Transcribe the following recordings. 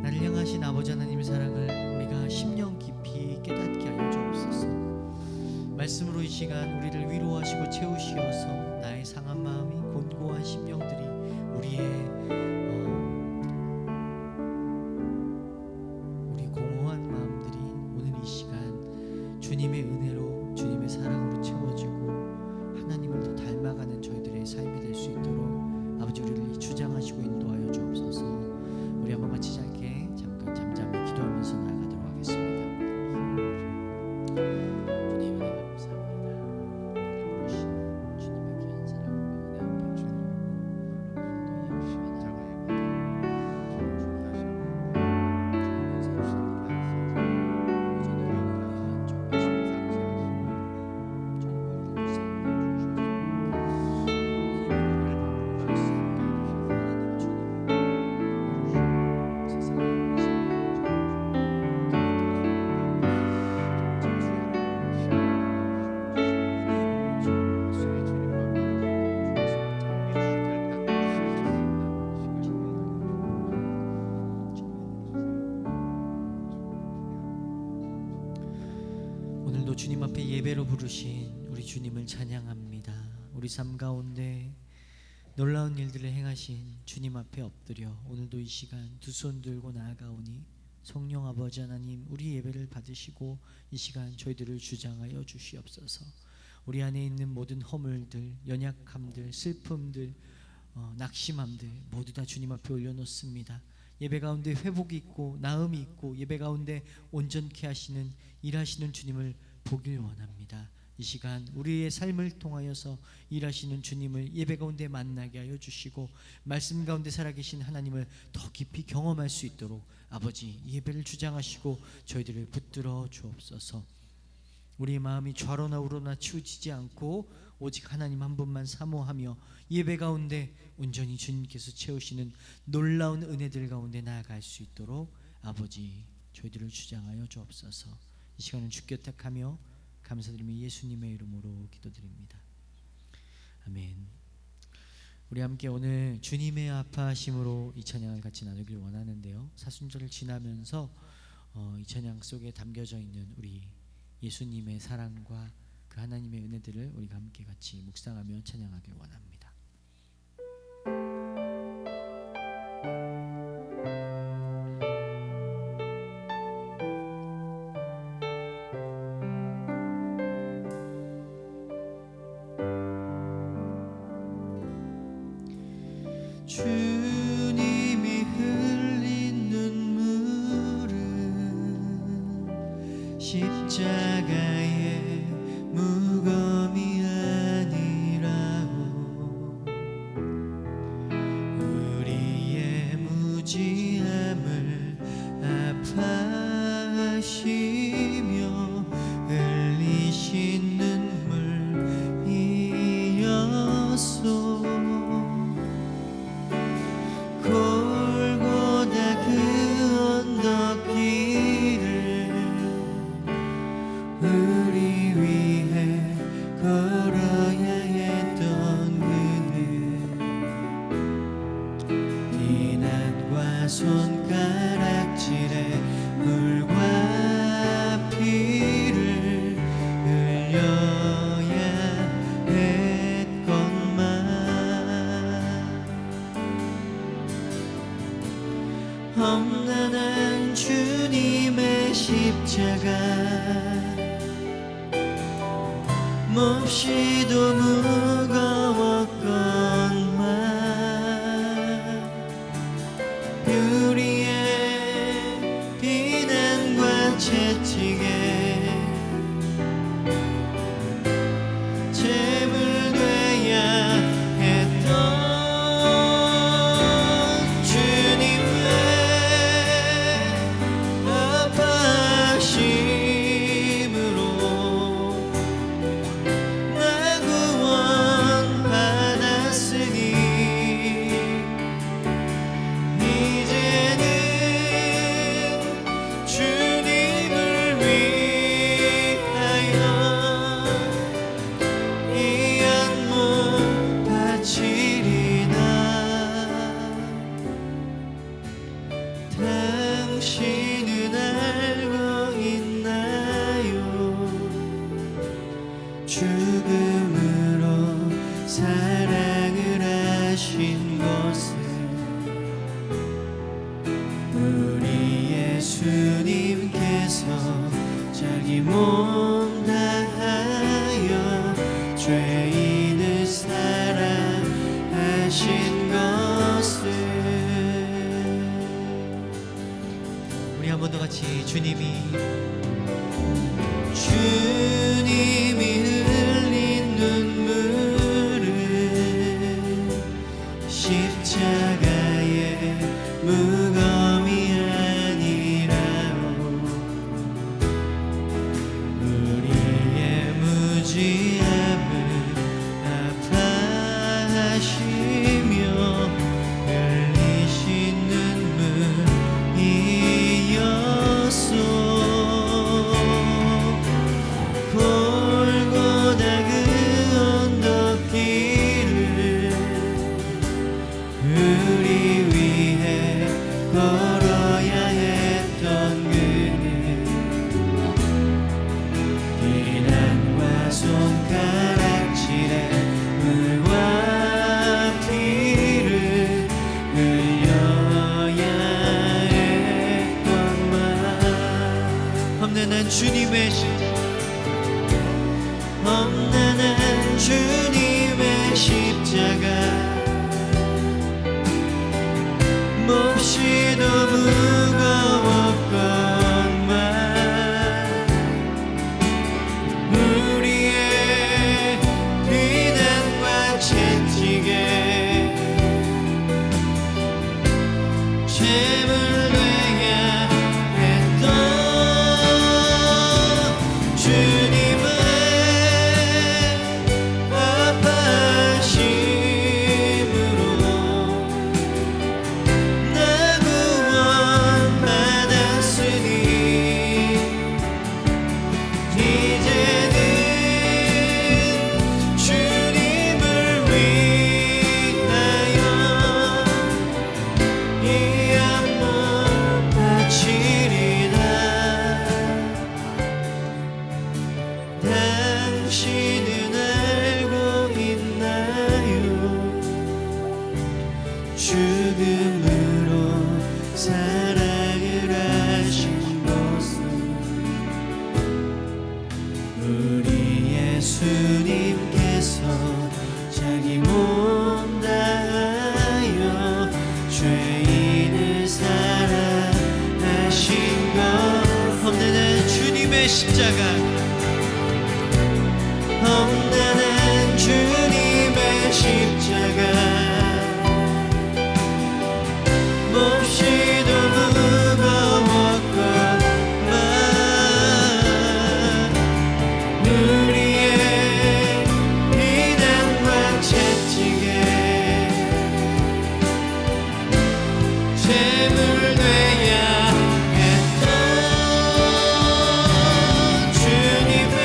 나를 향하신 아버지 하나님의 사랑을 우리가 심령 깊이 깨닫게 하여 주옵소서. 말씀으로 이 시간 우리를 위로하시고 채우시어서 나의 상한 마음이 곤고한 심령들이 우리 공허한 마음들이 오늘 이 시간 주님의 은혜로 주님의 사랑으로 채워지고 하나님을 더 닮아가는 저희들의 삶이 될 수 있도록 아버지 우리를 주장하시고 인도하여 주옵소서. 우리 한번 같이 짧게 잠깐 잠잠히 기도하면서 나아가도록 하겠습니다. 주님 은혜 감사합니다. 부르신 주님의 귀한 사랑과 은혜 앞에 주님 오늘도 주님 앞에 예배로 부르신 우리 주님을 찬양합니다. 우리 삶 가운데 놀라운 일들을 행하신 주님 앞에 엎드려 오늘도 이 시간 두 손 들고 나아가오니 성령 아버지 하나님 우리 예배를 받으시고 이 시간 저희들을 주장하여 주시옵소서. 우리 안에 있는 모든 허물들, 연약함들, 슬픔들, 낙심함들 모두 다 주님 앞에 올려놓습니다. 예배 가운데 회복이 있고 나음이 있고 예배 가운데 온전케 하시는 일하시는 주님을 보길 원합니다. 이 시간 우리의 삶을 통하여서 일하시는 주님을 예배 가운데 만나게 하여 주시고 말씀 가운데 살아계신 하나님을 더 깊이 경험할 수 있도록 아버지 예배를 주장하시고 저희들을 붙들어 주옵소서. 우리의 마음이 좌로나 우로나 치우치지 않고 오직 하나님 한 분만 사모하며 예배 가운데 온전히 주님께서 채우시는 놀라운 은혜들 가운데 나아갈 수 있도록 아버지 저희들을 주장하여 주옵소서. 이 시간은 주께 택하며 감사드리며 예수님의 이름으로 기도드립니다. 아멘. 우리 함께 오늘 주님의 아파하심으로 이 찬양을 같이 나누길 원하는데요, 사순절을 지나면서 이 찬양 속에 담겨져 있는 우리 예수님의 사랑과 그 하나님의 은혜들을 우리가 함께 같이 묵상하며 찬양하길 원합니다. 주님이 흘린 눈물은 십자가의 무거움이 아니라고 우리의 무지함을 아파하시며 흘리신 눈물이었소. 골고다 그 언덕길을 우리 위해 걸어야 했던 그는 비난과 손가락질에 물과 피를 흘려야 했건만 험난한 주님의 십자가 몹시도 무거웠건만 우리의 비난과 채찍에 제물되어야 했던 주님의 아파하심으로 나 구원 자기 몸 다하여 죄인을 사랑하신 것을. 우리 한 번 더 같이 주님이 흘린 눈물은 십자가의 무거움이 아니라오. 우리의 무지함을 아파하시며 흘리신 눈물이었소. 골고다 그 언덕길을 우리 위해 걸어야 했던 그는 비난과 손가락질에 물과 피를 흘려야 했건만 험난한 주님의 십자가 몹시도 무거웠건만 우리의 비난과 채찍에 죄물 돼야 했던 주님은 당신은 알고 있나요? 죽음으로 사랑을 하신 것을. 우리 예수님께서 자기 몸 다하여 죄인을 사랑하신 것. 험난한 주님의 십자가 험난한 주님의 십자가 몹시도 무거웠건만 우리의 비난과 채찍에 죄물 돼야 했던 주님의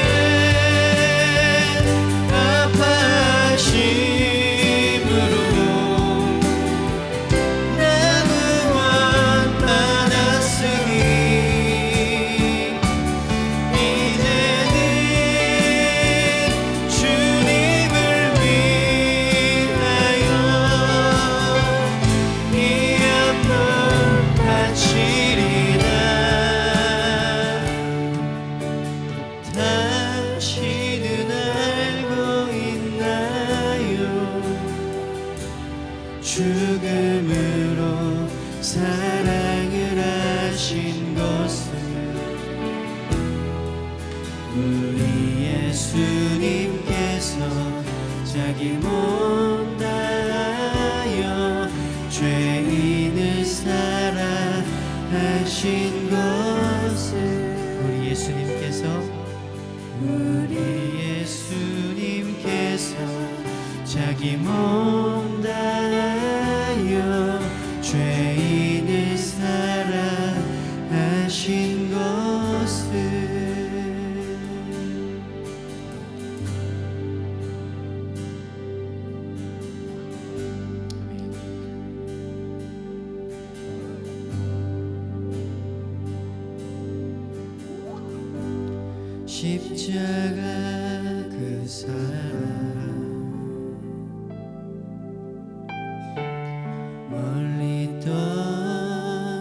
죽음으로 사랑을 하신 것을. 우리 예수님께서 자기 몸 다하여 죄인을 사랑하신 것을. 우리 예수님께서 자기 몸 다하여 죄인을 사랑하신 것을. 십자가 그 사랑 멀리 떠나서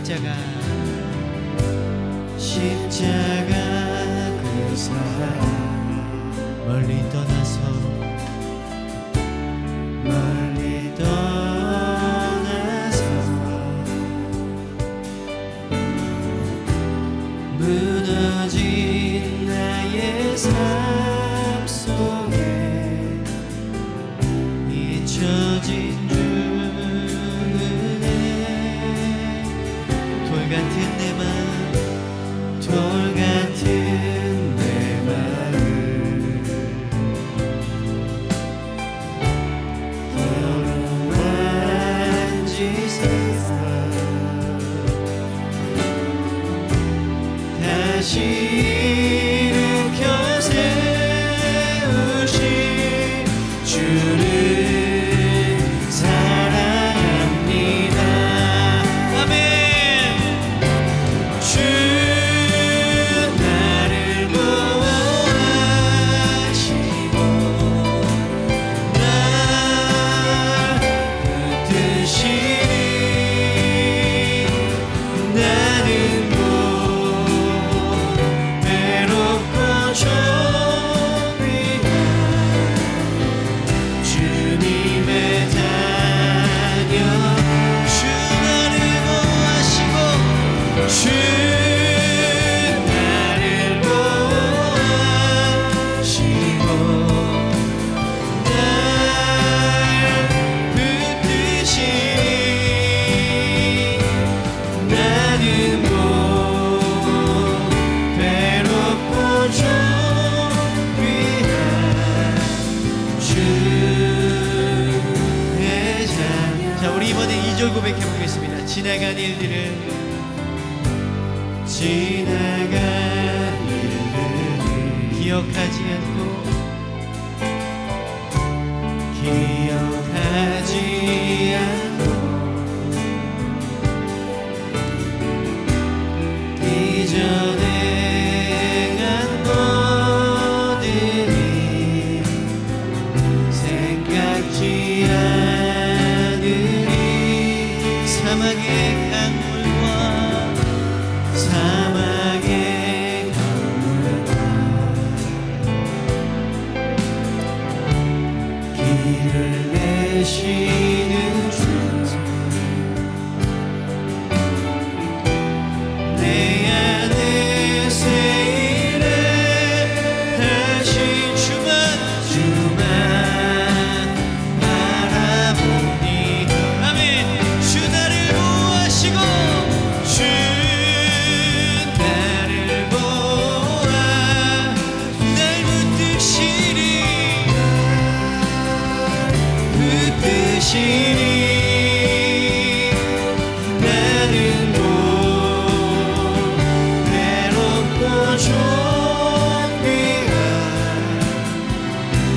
십자가 그 사랑 멀리 떠나서 무너진 나의 삶 속에 잊혀진 주은혜 돌 같은 내 마음 돌 같은 내 마음 너로 만지사 다시 일으켜 세우신 주를 사랑합니다. 아멘. 주 나를 보호하시고 날 붙드시니 나는 주 나를 보호하시고 날 붙드시니 나는 못 외롭고 좀 귀한 주의 자녀. 자, 우리 이번에 2절 고백해 보겠습니다. 지나간 일들을 기억하지 않고 이전에 간 모든 일 생각지 않으리 사막의 강물과 사막의 강물과 길을 내시는 주 내 안에 새 일을 하신 주만 바라보니 아멘. 주 나를 보호하시고 주 나를 보호하 날 붙드시니 나는 못 외롭고 존귀한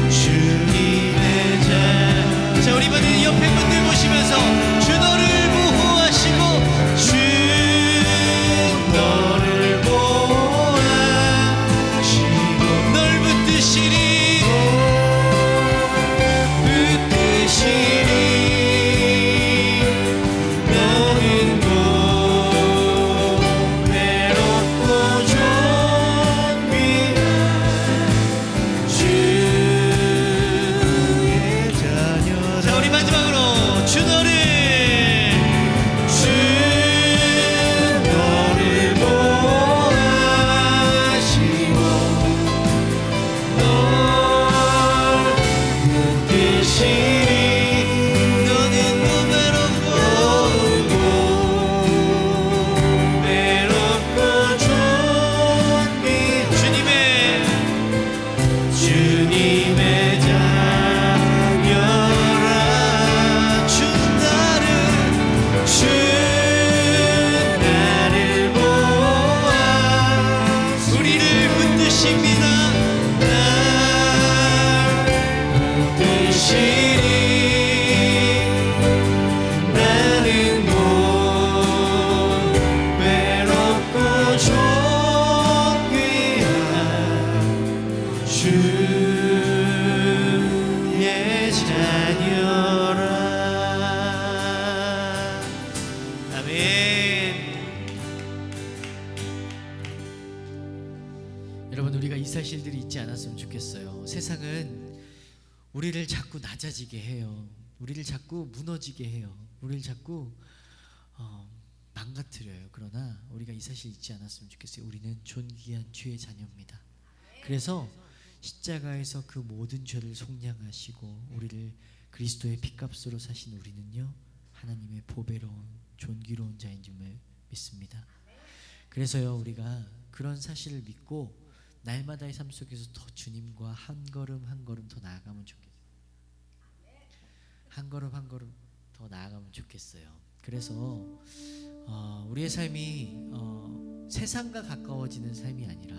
주님의 자, 우리 이번에는 옆에 분들 보시면서 주 너를 보호하시고 주 너를 보호하시고 널 붙드시니 사실들이 있지 않았으면 좋겠어요. 세상은 우리를 자꾸 낮아지게 해요. 우리를 자꾸 무너지게 해요. 우리를 자꾸 망가뜨려요. 그러나 우리가 이 사실 잊지 않았으면 좋겠어요. 우리는 존귀한 주의 자녀입니다. 그래서 십자가에서 그 모든 죄를 속량하시고 우리를 그리스도의 피값으로 사신 우리는요, 하나님의 보배로운 존귀로운 자인 줄 믿습니다. 그래서요, 우리가 그런 사실을 믿고 날마다의 삶 속에서 더 주님과 한 걸음 한 걸음 더 나아가면 좋겠어요. 한 걸음 한 걸음 더 나아가면 좋겠어요. 그래서 우리의 삶이 세상과 가까워지는 삶이 아니라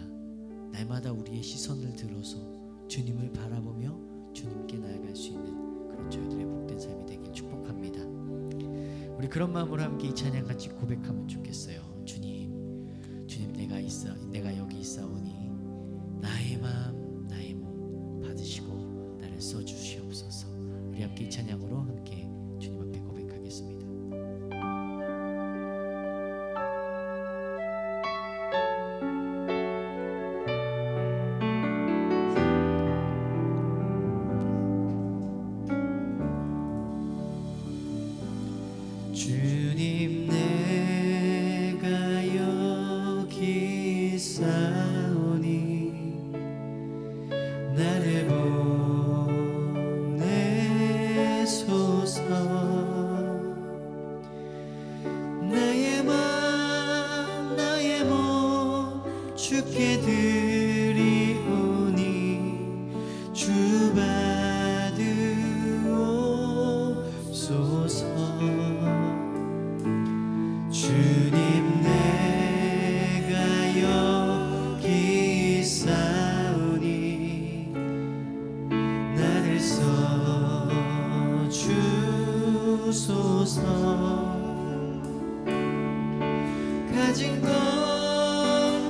날마다 우리의 시선을 들어서 주님을 바라보며 주님께 나아갈 수 있는 그런 저희들의 복된 삶이 되길 축복합니다. 우리 그런 마음으로 함께 이 찬양 같이 고백하면 좋겠어요. 주님 내가 여기 있사오니 나의 마음 나의 몸 받으시고 나를 써주시옵소서. 우리 함께 이 찬양으로 함께 주님 앞에 고백하겠습니다. 주님 내가 여기 있사오니 나를 보내소서. 나의 맘 나의 몸 주께 드리오니 주 받으옵소서. 주님 내가 여기 있사오니 나를 써주소서. 가진 것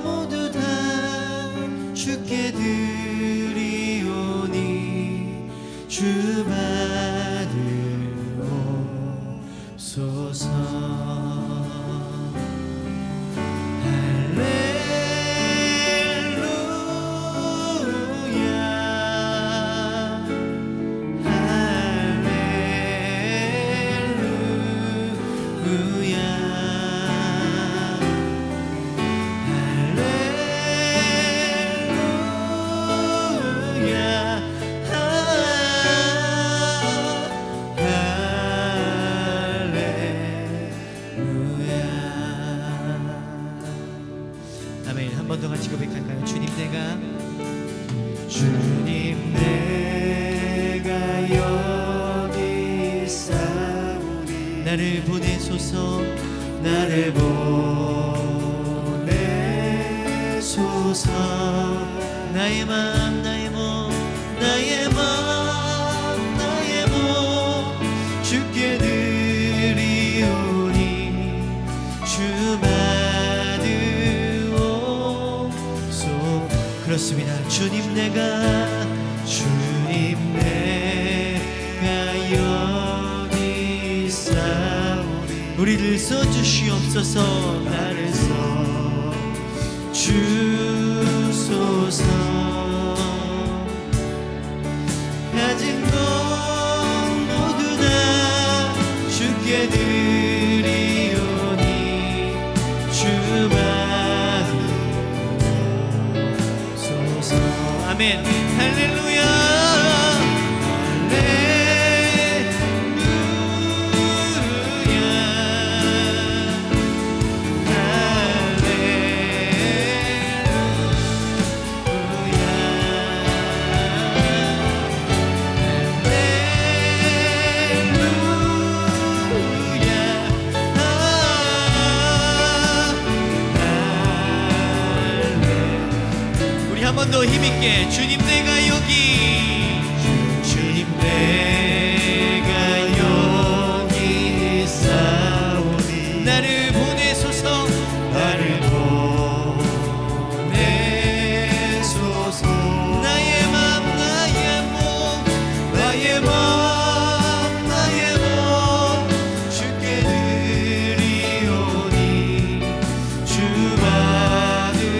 모두 다 주께 드리오니 주 받으옵소서. 한 번 더 같이 고백할까요? 주님 내가 여기 있사오니 나를 보내소서. 나를 보내소서. 나의 맘 나의 몸 나의 맘 나의 몸 주께 드리오니 주 그렇습니다. 주님 내가 여기 있사오니 우리를 써주시옵소서. 나를 써주소서. 가진 것 모두 다 주께 드리오니 주 아멘. 할렐루야. 한 번 더 힘있게 주님 내가 여기 있사오니 나를 보내소서. 나를 보내소서. 나의 맘 나의 몸 나의 맘 나의 몸 주께 드리오니 주 받으옵소서.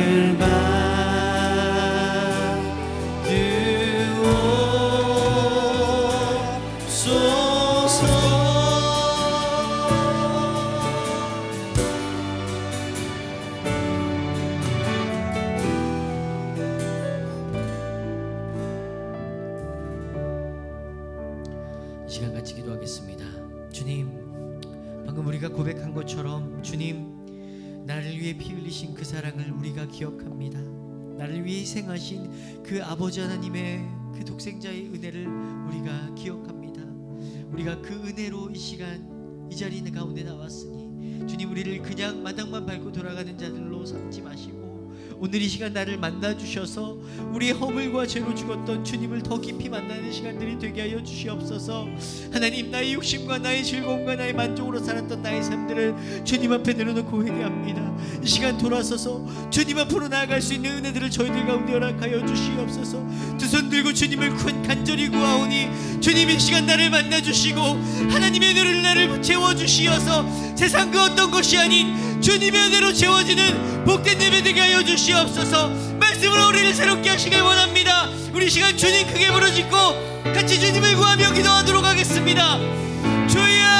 은혜를 받으옵소서. 이 시간 같이 기도하겠습니다. 주님, 방금 우리가 고백한 것처럼 주님, 나를 위해 피 흘리신 그 사랑을 우리가 기억합니다. 나를 위해 희생하신 그 아버지 하나님의 그 독생자의 은혜를 우리가 기억합니다. 우리가 그 은혜로 이 시간 이 자리 가운데 나왔으니 주님, 우리를 그냥 마당만 밟고 돌아가는 자들로 삼지 마시고 오늘 이 시간 나를 만나주셔서 우리의 허물과 죄로 죽었던 주님을 더 깊이 만나는 시간들이 되게 하여 주시옵소서. 하나님, 나의 욕심과 나의 즐거움과 나의 만족으로 살았던 나의 삶들을 주님 앞에 내려놓고 회개합니다. 이 시간 돌아서서 주님 앞으로 나아갈 수 있는 은혜들을 저희들 가운데 허락하여 주시옵소서. 두 손 들고 주님을 간절히 구하오니 주님, 이 시간 나를 만나주시고 하나님의 은혜를 나를 채워주시어서 세상 그 어떤 것이 아닌 주님의 은혜로 채워지는 복된 예배 되게 하여 주시옵소서. 말씀으로 우리를 새롭게 하시길 원합니다. 우리 시간 주님 크게 부르짖고 같이 주님을 구하며 기도하도록 하겠습니다. 주여,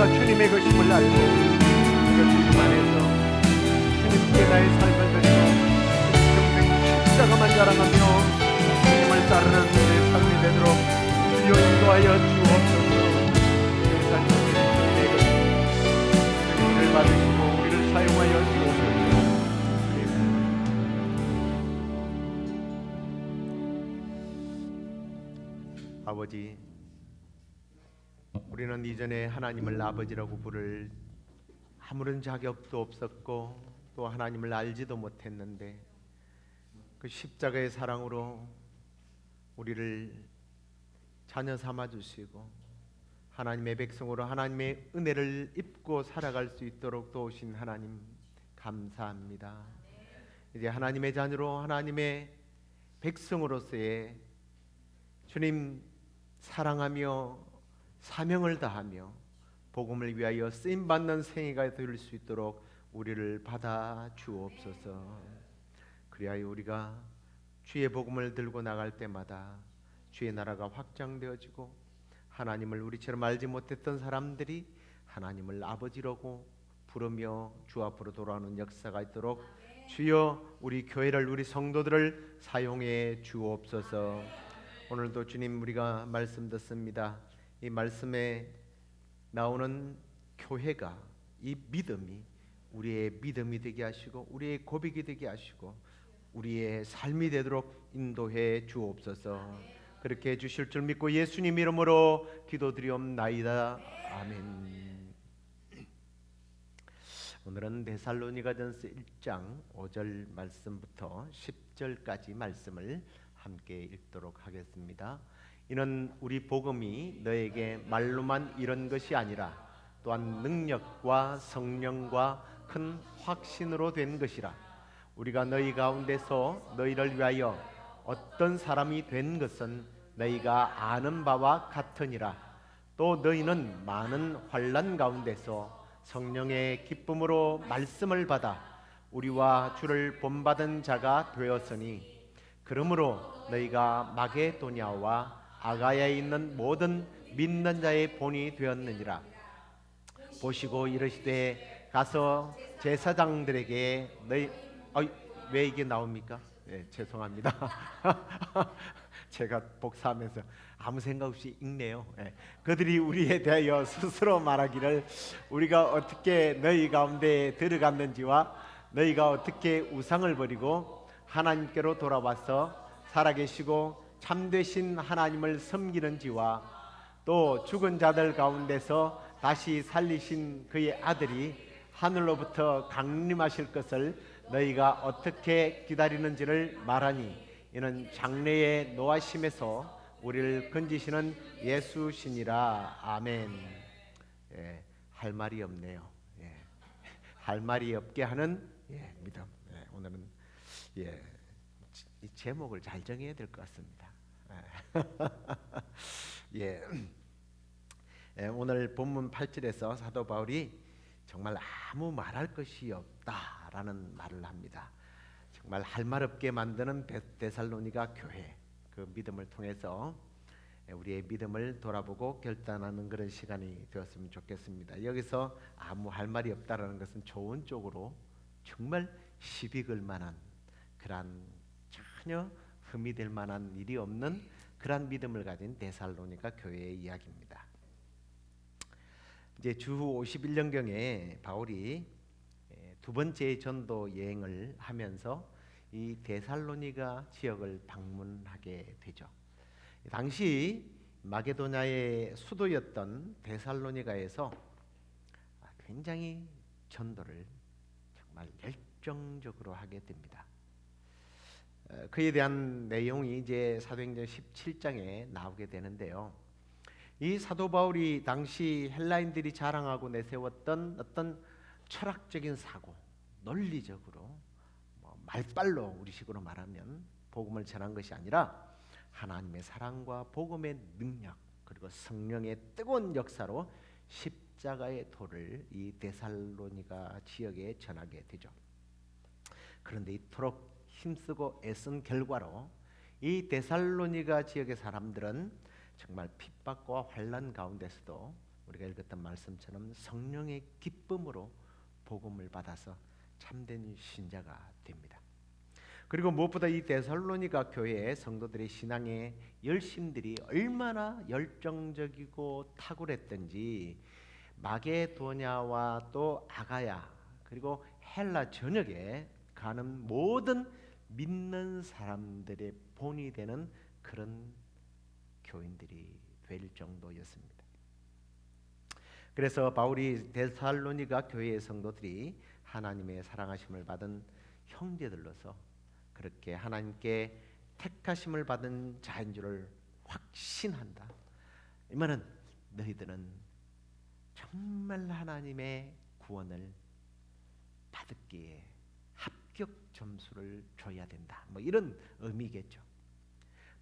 주님의 것임을 알고 이것을 안에서 주님께 나의 삶을 드리고 평생 십자가만 자랑하며 주님을 따르는 내 삶이 되도록 주여 인도하여 주옵소서. 세상 주님의 것 주님을 받으시고 우리를 사용하여 주옵소서. 아버지, 우리는 이전에 하나님을 아버지라고 부를 아무런 자격도 없었고 또 하나님을 알지도 못했는데 그 십자가의 사랑으로 우리를 자녀 삼아 주시고 하나님의 백성으로 하나님의 은혜를 입고 살아갈 수 있도록 도우신 하나님 감사합니다. 이제 하나님의 자녀로 하나님의 백성으로서의 주님 사랑하며 사명을 다하며 복음을 위하여 쓰임받는 생애가 될 수 있도록 우리를 받아 주옵소서. 그리하여 우리가 주의 복음을 들고 나갈 때마다 주의 나라가 확장되어지고 하나님을 우리처럼 알지 못했던 사람들이 하나님을 아버지라고 부르며 주 앞으로 돌아오는 역사가 있도록 주여 우리 교회를, 우리 성도들을 사용해 주옵소서. 오늘도 주님, 우리가 말씀 듣습니다. 이 말씀에 나오는 교회가, 이 믿음이 우리의 믿음이 되게 하시고 우리의 고백이 되게 하시고 우리의 삶이 되도록 인도해 주옵소서. 그렇게 해주실 줄 믿고 예수님 이름으로 기도드리옵나이다. 아멘. 오늘은 데살로니가전서 1장 5절 말씀부터 10절까지 말씀을 함께 읽도록 하겠습니다. 이는 우리 복음이 너에게 말로만 이런 것이 아니라 또한 능력과 성령과 큰 확신으로 된 것이라. 우리가 너희 가운데서 너희를 위하여 어떤 사람이 된 것은 너희가 아는 바와 같으니라. 또 너희는 많은 환난 가운데서 성령의 기쁨으로 말씀을 받아 우리와 주를 본받은 자가 되었으니, 그러므로 너희가 마게도냐와 아가야에 있는 모든 믿는 자의 본이 되었느니라. 보시고 이르시되 가서 제사장들에게 너희 왜 이게 나옵니까? 네, 죄송합니다. 제가 복사하면서 아무 생각 없이 읽네요. 예. 그들이 우리에 대하여 스스로 말하기를 우리가 어떻게 너희 가운데 들어갔는지와 너희가 어떻게 우상을 버리고 하나님께로 돌아와서 살아계시고 참되신 하나님을 섬기는지와 또 죽은 자들 가운데서 다시 살리신 그의 아들이 하늘로부터 강림하실 것을 너희가 어떻게 기다리는지를 말하니 이는 장래의 노하심에서 우리를 건지시는 예수시니라. 아멘. 예, 할 말이 없네요. 예, 할 말이 없게 하는 믿음. 오늘은 이 제목을 잘 정해야 될 것 같습니다. 예. 오늘 본문 8절에서 사도 바울이 정말 아무 말할 것이 없다라는 말을 합니다. 정말 할 말 없게 만드는 데살로니가 교회, 그 믿음을 통해서 우리의 믿음을 돌아보고 결단하는 그런 시간이 되었으면 좋겠습니다. 여기서 아무 할 말이 없다라는 것은 좋은 쪽으로 정말 시비 걸 만한 그러한 전혀 흠이 될 만한 일이 없는 그러한 믿음을 가진 데살로니가 교회의 이야기입니다. 이제 주후 51년경에 바울이 두 번째 전도 여행을 하면서 이 데살로니가 지역을 방문하게 되죠. 당시 마게도냐의 수도였던 데살로니가에서 굉장히 전도를 정말 열정적으로 하게 됩니다. 그에 대한 내용이 이제 사도행전 17장에 나오게 되는데요. 이 사도 바울이 당시 헬라인들이 자랑하고 내세웠던 어떤 철학적인 사고, 논리적으로 말빨로 우리식으로 말하면 복음을 전한 것이 아니라 하나님의 사랑과 복음의 능력 그리고 성령의 뜨거운 역사로 십자가의 도를 이 데살로니가 지역에 전하게 되죠. 그런데 이토록 힘쓰고 애쓴 결과로 이 데살로니가 지역의 사람들은 정말 핍박과 환난 가운데서도 우리가 읽었던 말씀처럼 성령의 기쁨으로 복음을 받아서 참된 신자가 됩니다. 그리고 무엇보다 이 데살로니가 교회의 성도들의 신앙의 열심들이 얼마나 열정적이고 탁월했던지 마게도냐와 또 아가야 그리고 헬라 전역에 가는 모든 믿는 사람들의 본이 되는 그런 교인들이 될 정도였습니다. 그래서 바울이 데살로니가 교회의 성도들이 하나님의 사랑하심을 받은 형제들로서 그렇게 하나님께 택하심을 받은 자인 줄을 확신한다. 이 말은 너희들은 정말 하나님의 구원을 받기에 합격 점수를 줘야 된다. 이런 의미겠죠.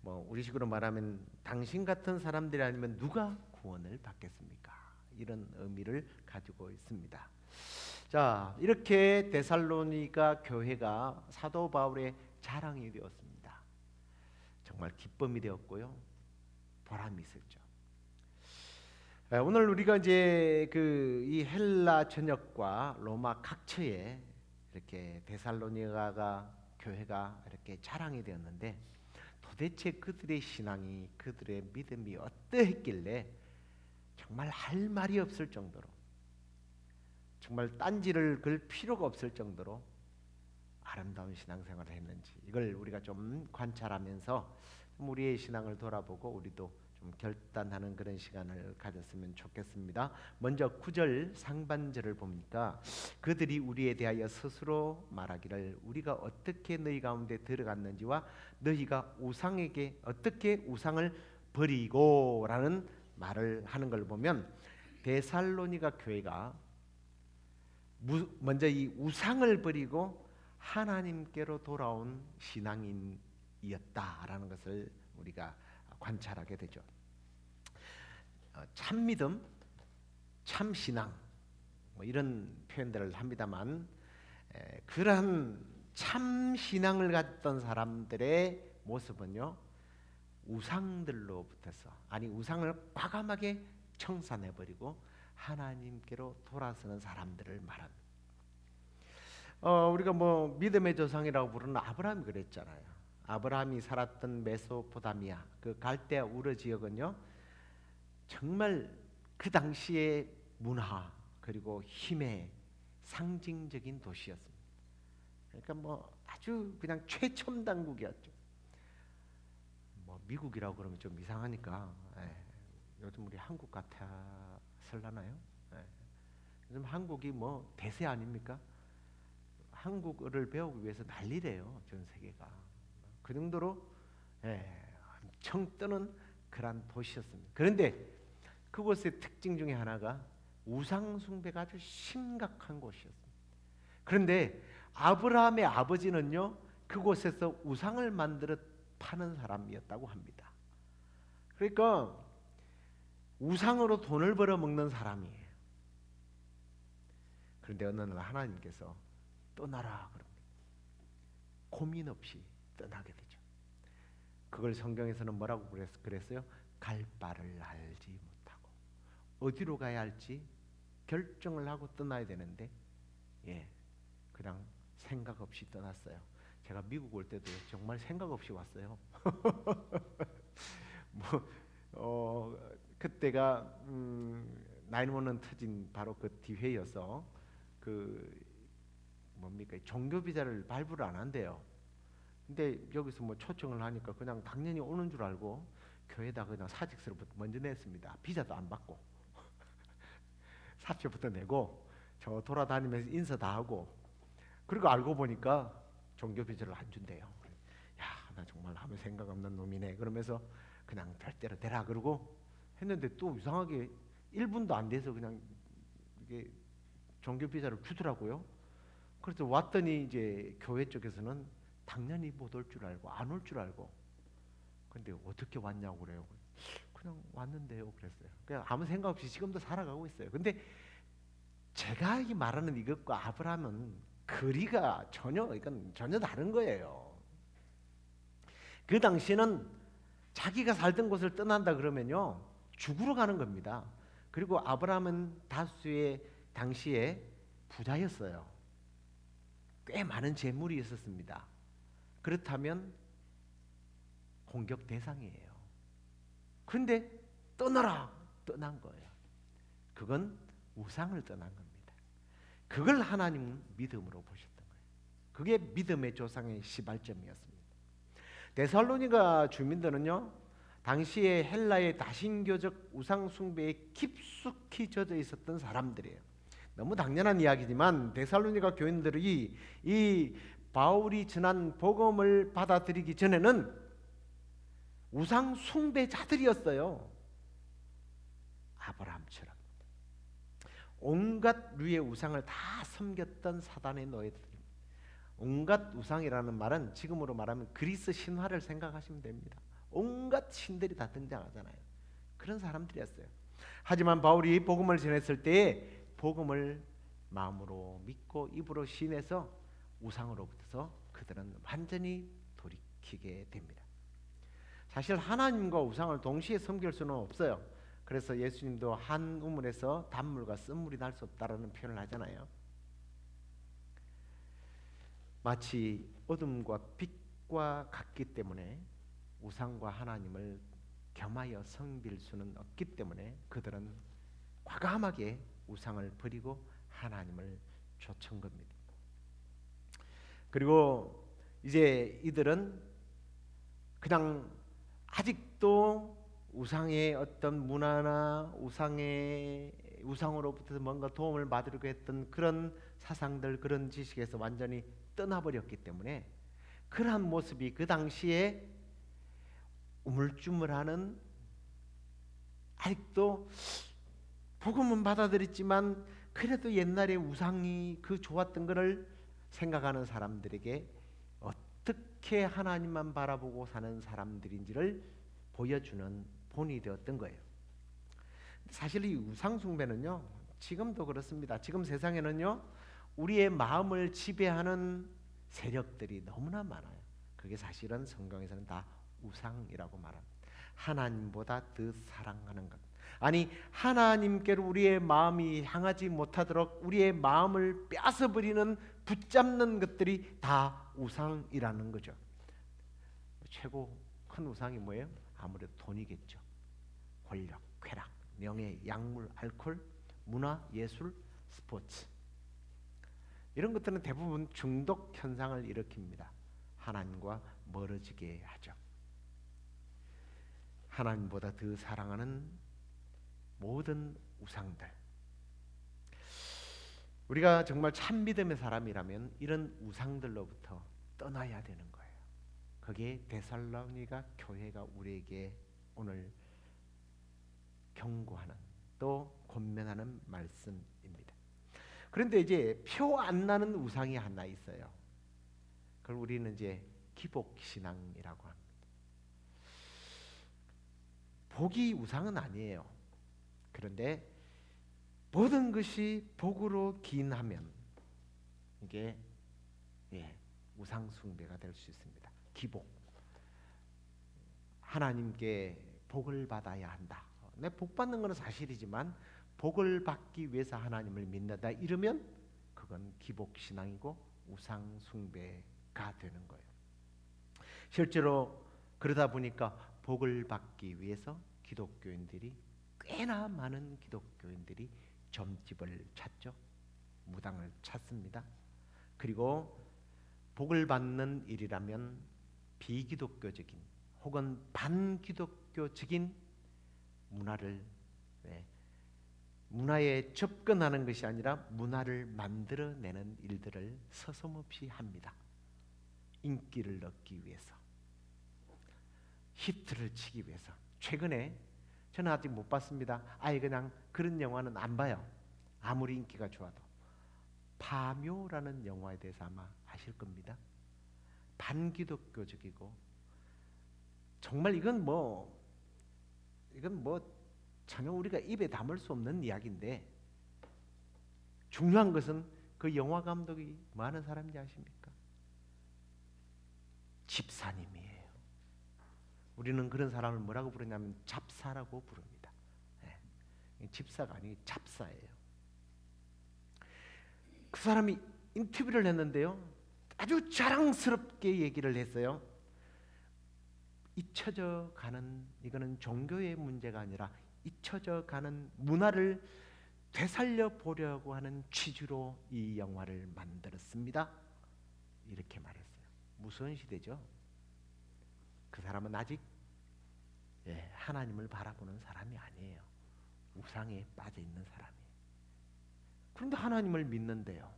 우리식으로 말하면 당신 같은 사람들이 아니면 누가 구원을 받겠습니까? 이런 의미를 가지고 있습니다. 자, 이렇게 데살로니가 교회가 사도 바울의 자랑이 되었습니다. 정말 기쁨이 되었고요, 보람이 있었죠. 오늘 우리가 이제 이 헬라 전역과 로마 각처에 이렇게 데살로니가 교회가 이렇게 자랑이 되었는데 도대체 그들의 신앙이 그들의 믿음이 어떠했길래 정말 할 말이 없을 정도로 정말 딴지를 걸 필요가 없을 정도로 아름다운 신앙생활을 했는지 이걸 우리가 좀 관찰하면서 우리의 신앙을 돌아보고 우리도 좀 결단하는 그런 시간을 가졌으면 좋겠습니다. 먼저 9절 상반절을 보니까 그들이 우리에 대하여 스스로 말하기를 우리가 어떻게 너희 가운데 들어갔는지와 너희가 우상에게 어떻게 우상을 버리고 라는 말을 하는 걸 보면 데살로니가 교회가 먼저 이 우상을 버리고 하나님께로 돌아온 신앙인이었다라는 것을 우리가 관찰하게 되죠. 참 믿음, 참 신앙 이런 표현들을 합니다만 그러한 참 신앙을 갖던 사람들의 모습은요 우상들로부터서 아니 우상을 과감하게 청산해버리고 하나님께로 돌아서는 사람들을 말합니다. 우리가 뭐 믿음의 조상이라고 부르는 아브라함이 그랬잖아요. 아브라함이 살았던 메소포타미아 그 갈대아 우르 지역은요 정말 그 당시의 문화 그리고 힘의 상징적인 도시였습니다. 그러니까 뭐 아주 그냥 최첨단국이었죠. 뭐 미국이라고 그러면 좀 이상하니까 요즘 우리 한국 같아 설라나요? 요즘 한국이 뭐 대세 아닙니까? 한국어를 배우기 위해서 난리래요 전 세계가. 그 정도로 엄청 뜨는 그런 도시였습니다. 그런데 그곳의 특징 중에 하나가 우상 숭배가 아주 심각한 곳이었습니다. 그런데 아브라함의 아버지는요 그곳에서 우상을 만들어 파는 사람이었다고 합니다. 그러니까 우상으로 돈을 벌어 먹는 사람이에요. 그런데 어느 날 하나님께서 떠나라 그럽니다. 고민 없이 떠나게 되죠. 그걸 성경에서는 뭐라고 그랬어요? 갈 바를 알지 못하고 어디로 가야 할지 결정을 하고 떠나야 되는데 그냥 생각 없이 떠났어요. 제가 미국 올 때도 정말 생각 없이 왔어요. 그때가 9/11 터진 바로 그 뒤회여서 종교 비자를 발부를 안 한대요. 근데 여기서 뭐 초청을 하니까 그냥 당연히 오는 줄 알고 교회에다 그냥 사직서부터 먼저 냈습니다. 비자도 안 받고 사표부터 내고 저 돌아다니면서 인사 다 하고 그리고 알고 보니까 종교 비자를 안 준대요. 야, 나 정말 아무 생각 없는 놈이네. 그러면서 그냥 별대로 되라 그러고 했는데 또 이상하게 1분도 안 돼서 그냥 이게 종교 비자를 주더라고요. 그래서 왔더니 이제 교회 쪽에서는 당연히 못 올 줄 알고 안 올 줄 알고 근데 어떻게 왔냐고 그래요. 그냥 왔는데요 그랬어요. 그냥 아무 생각 없이 지금도 살아가고 있어요. 근데 제가 이 말하는 이것과 아브라함은 거리가 이건 전혀 다른 거예요. 그 당시에는 자기가 살던 곳을 떠난다 그러면요 죽으러 가는 겁니다. 그리고 아브라함은 다수의 당시에 부자였어요. 꽤 많은 재물이 있었습니다. 그렇다면 공격 대상이에요. 그런데 떠나라 떠난 거예요. 그건 우상을 떠난 겁니다. 그걸 하나님은 믿음으로 보셨던 거예요. 그게 믿음의 조상의 시발점이었습니다. 데살로니가 주민들은요 당시에 헬라의 다신교적 우상 숭배에 깊숙이 젖어 있었던 사람들이에요. 너무 당연한 이야기지만 데살로니가 교인들이 이 바울이 전한 복음을 받아들이기 전에는 우상 숭배자들이었어요. 아브라함처럼 온갖 류의 우상을 다 섬겼던 사단의 노예들. 온갖 우상이라는 말은 지금으로 말하면 그리스 신화를 생각하시면 됩니다. 온갖 신들이 다 등장하잖아요. 그런 사람들이었어요. 하지만 바울이 복음을 전했을 때에 복음을 마음으로 믿고 입으로 신해서 우상으로부터 그들은 완전히 돌이키게 됩니다. 사실 하나님과 우상을 동시에 섬길 수는 없어요. 그래서 예수님도 한 우물에서 단물과 쓴물이 날 수 없다라는 표현을 하잖아요. 마치 어둠과 빛과 같기 때문에 우상과 하나님을 겸하여 섬길 수는 없기 때문에 그들은 과감하게 우상을 버리고 하나님을 좇은 겁니다. 그리고 이제 이들은 그냥 아직도 우상의 어떤 문화나 우상으로부터 뭔가 도움을 받으려고 했던 그런 사상들 그런 지식에서 완전히 떠나버렸기 때문에 그러한 모습이 그 당시에 우물쭈물하는 아직도 복음은 받아들였지만 그래도 옛날에 우상이 그 좋았던 것을 생각하는 사람들에게 어떻게 하나님만 바라보고 사는 사람들인지를 보여주는 본이 되었던 거예요. 사실 이 우상숭배는요 지금도 그렇습니다. 지금 세상에는요 우리의 마음을 지배하는 세력들이 너무나 많아요. 그게 사실은 성경에서는 다 우상이라고 말합니다. 하나님보다 더 사랑하는 것. 아니, 하나님께로 우리의 마음이 향하지 못하도록 우리의 마음을 뺏어버리는, 붙잡는 것들이 다 우상이라는 거죠. 최고 큰 우상이 뭐예요? 아무래도 돈이겠죠. 권력, 쾌락, 명예, 약물, 알코올, 문화, 예술, 스포츠, 이런 것들은 대부분 중독 현상을 일으킵니다. 하나님과 멀어지게 하죠. 하나님보다 더 사랑하는 모든 우상들, 우리가 정말 참 믿음의 사람이라면 이런 우상들로부터 떠나야 되는 거예요. 그게 데살로니가 교회가 우리에게 오늘 경고하는, 또 권면하는 말씀입니다. 그런데 이제 표 안 나는 우상이 하나 있어요. 그걸 우리는 이제 기복신앙이라고 합니다. 복이 우상은 아니에요. 그런데 모든 것이 복으로 기인하면 이게 우상 숭배가 될 수 있습니다. 기복, 하나님께 복을 받아야 한다. 내 복 받는 것은 사실이지만 복을 받기 위해서 하나님을 믿는다, 이러면 그건 기복신앙이고 우상 숭배가 되는 거예요. 실제로 그러다 보니까 복을 받기 위해서 기독교인들이, 꽤나 많은 기독교인들이 점집을 찾죠. 무당을 찾습니다. 그리고 복을 받는 일이라면 비기독교적인 혹은 반기독교적인 문화에 접근하는 것이 아니라 문화를 만들어내는 일들을 서슴없이 합니다. 인기를 얻기 위해서, 히트를 치기 위해서. 최근에 저는 아직 못 봤습니다. 아예 그냥 그런 영화는 안 봐요. 아무리 인기가 좋아도. 파묘라는 영화에 대해서 아마 아실 겁니다. 반기독교적이고, 정말 이건 뭐 전혀 우리가 입에 담을 수 없는 이야기인데, 중요한 것은 그 영화 감독이 뭐 하는 사람인지 아십니까? 집사님이에요. 우리는 그런 사람을 뭐라고 부르냐면 잡사라고 부릅니다. 집사가 아니고 잡사예요. 그 사람이 인터뷰를 했는데요, 아주 자랑스럽게 얘기를 했어요. 잊혀져 가는, 이거는 종교의 문제가 아니라 잊혀져 가는 문화를 되살려 보려고 하는 취지로 이 영화를 만들었습니다. 이렇게 말했어요. 무서운 시대죠. 그 사람은 아직 하나님을 바라보는 사람이 아니에요. 우상에 빠져 있는 사람이에요. 그런데 하나님을 믿는데요,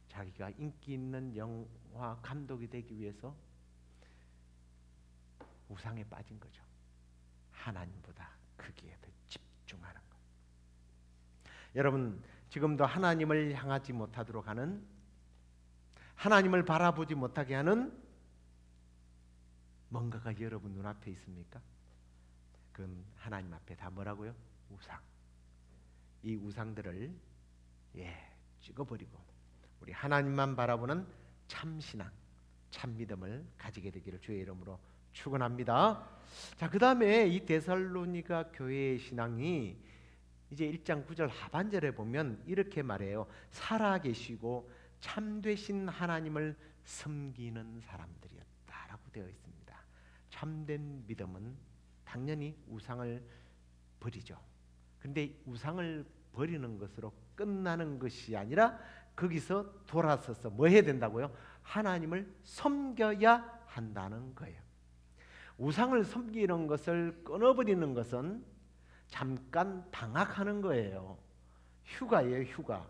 자기가 인기 있는 영화 감독이 되기 위해서 우상에 빠진 거죠. 하나님보다 거기에 더 집중하는 것. 여러분, 지금도 하나님을 향하지 못하도록 하는, 하나님을 바라보지 못하게 하는 뭔가가 여러분 눈앞에 있습니까? 그건 하나님 앞에 다 뭐라고요? 우상. 이 우상들을 찍어버리고 우리 하나님만 바라보는 참신앙, 참믿음을 가지게 되기를 주의 이름으로 축원합니다. 자, 그 다음에 이 데살로니가 교회의 신앙이 이제 1장 9절 하반절에 보면 이렇게 말해요. 살아계시고 참되신 하나님을 섬기는 사람들이었다라고 되어 있습니다. 참된 믿음은 당연히 우상을 버리죠. 근데 우상을 버리는 것으로 끝나는 것이 아니라 거기서 돌아서서 뭐 해야 된다고요? 하나님을 섬겨야 한다는 거예요. 우상을 섬기는 것을 끊어버리는 것은 잠깐 방학하는 거예요. 휴가예요, 휴가.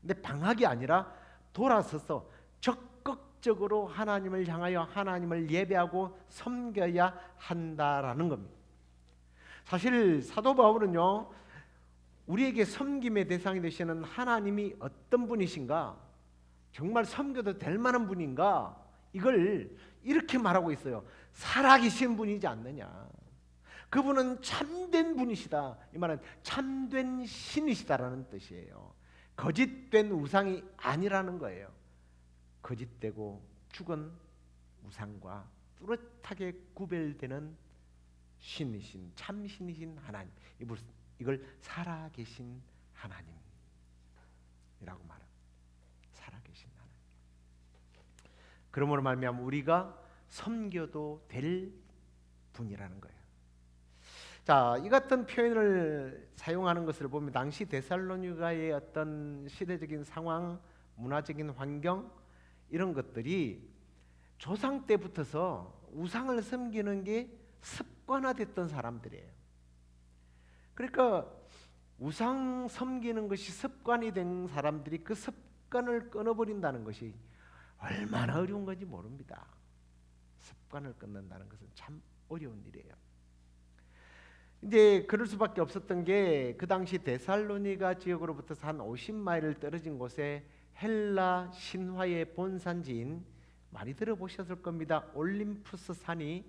근데 방학이 아니라 돌아서서 적극적으로 하나님을 향하여 하나님을 예배하고 섬겨야 한다라는 겁니다. 사실 사도 바울은요, 우리에게 섬김의 대상이 되시는 하나님이 어떤 분이신가, 정말 섬겨도 될 만한 분인가, 이걸 이렇게 말하고 있어요. 살아계신 분이지 않느냐. 그분은 참된 분이시다. 이 말은 참된 신이시다라는 뜻이에요. 거짓된 우상이 아니라는 거예요. 거짓되고 죽은 우상과 뚜렷하게 구별되는 신이신 참신이신 하나님, 이걸 살아계신 하나님이라고 말합니다. 살아계신 하나님. 그러므로 말미암아 우리가 섬겨도 될 분이라는 거예요. 자, 이 같은 표현을 사용하는 것을 보면 당시 데살로니가의 어떤 시대적인 상황, 문화적인 환경, 이런 것들이 조상 때부터서 우상을 섬기는 게 습관화됐던 사람들이에요. 그러니까 우상 섬기는 것이 습관이 된 사람들이 그 습관을 끊어버린다는 것이 얼마나 어려운 건지 모릅니다. 습관을 끊는다는 것은 참 어려운 일이에요. 이제 그럴 수밖에 없었던 게 그 당시 데살로니가 지역으로부터 한 50마일 떨어진 곳에 헬라 신화의 본산지인, 많이 들어보셨을 겁니다, 올림푸스 산이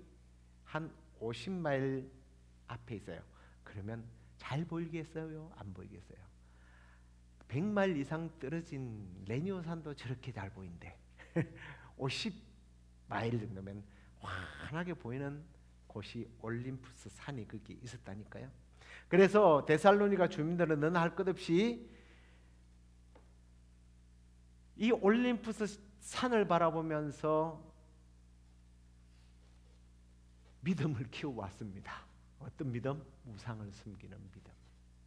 한 50마일 앞에 있어요. 그러면 잘 보이겠어요? 안 보이겠어요? 100마일 이상 떨어진 레니오산도 저렇게 잘 보인대. 50마일 정도면 환하게 보이는 곳이 올림푸스 산이 거기 있었다니까요. 그래서 데살로니가 주민들은 너나 할 것 없이 이 올림푸스 산을 바라보면서 믿음을 키워왔습니다. 어떤 믿음? 우상을 섬기는 믿음.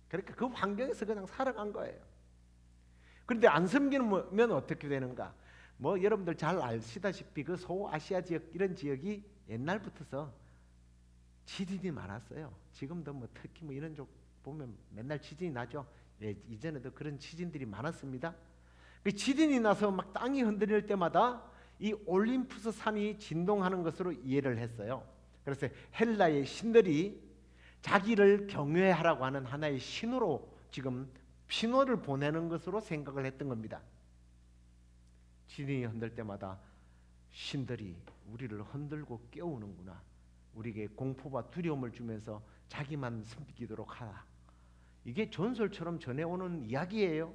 그러니까 그 환경에서 그냥 살아간 거예요. 그런데 안 섬기면 어떻게 되는가? 뭐 여러분들 잘 아시다시피 그 소아시아 지역, 이런 지역이 옛날부터서 지진이 많았어요. 지금도 뭐 특히 뭐 이런 쪽 보면 맨날 지진이 나죠. 예, 이전에도 그런 지진들이 많았습니다. 그 지진이 나서 막 땅이 흔들릴 때마다 이 올림푸스 산이 진동하는 것으로 이해를 했어요. 그래서 헬라의 신들이 자기를 경외하라고 하는 하나의 신호로, 지금 신호를 보내는 것으로 생각을 했던 겁니다. 지진이 흔들 때마다 신들이 우리를 흔들고 깨우는구나, 우리에게 공포와 두려움을 주면서 자기만 섬기도록 하라. 이게 전설처럼 전해오는 이야기예요.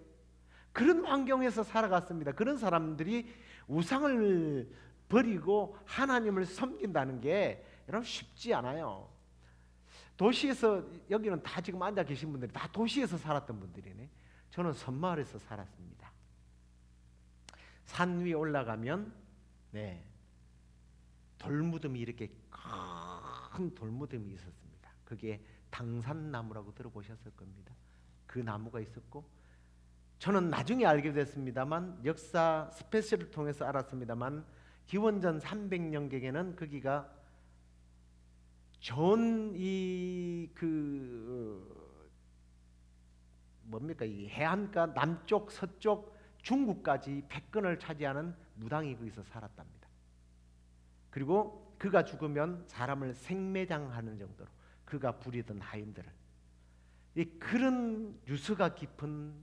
그런 환경에서 살아갔습니다. 그런 사람들이 우상을 버리고 하나님을 섬긴다는 게 여러분 쉽지 않아요. 도시에서, 여기는 다 지금 앉아 계신 분들이 다 도시에서 살았던 분들이네. 저는 섬마을에서 살았습니다. 산 위에 올라가면 돌무덤이, 이렇게 큰 돌무덤이 있었습니다. 그게 당산나무라고 들어보셨을 겁니다. 그 나무가 있었고, 저는 나중에 알게 됐습니다만, 역사 스페셜을 통해서 알았습니다만, 기원전 300년경에는 거기가 이 해안가 남쪽 서쪽 중국까지 패권을 차지하는 무당이 거기서 살았답니다. 그리고 그가 죽으면 사람을 생매장하는 정도로 그가 부리던 하인들을, 그런 유서가 깊은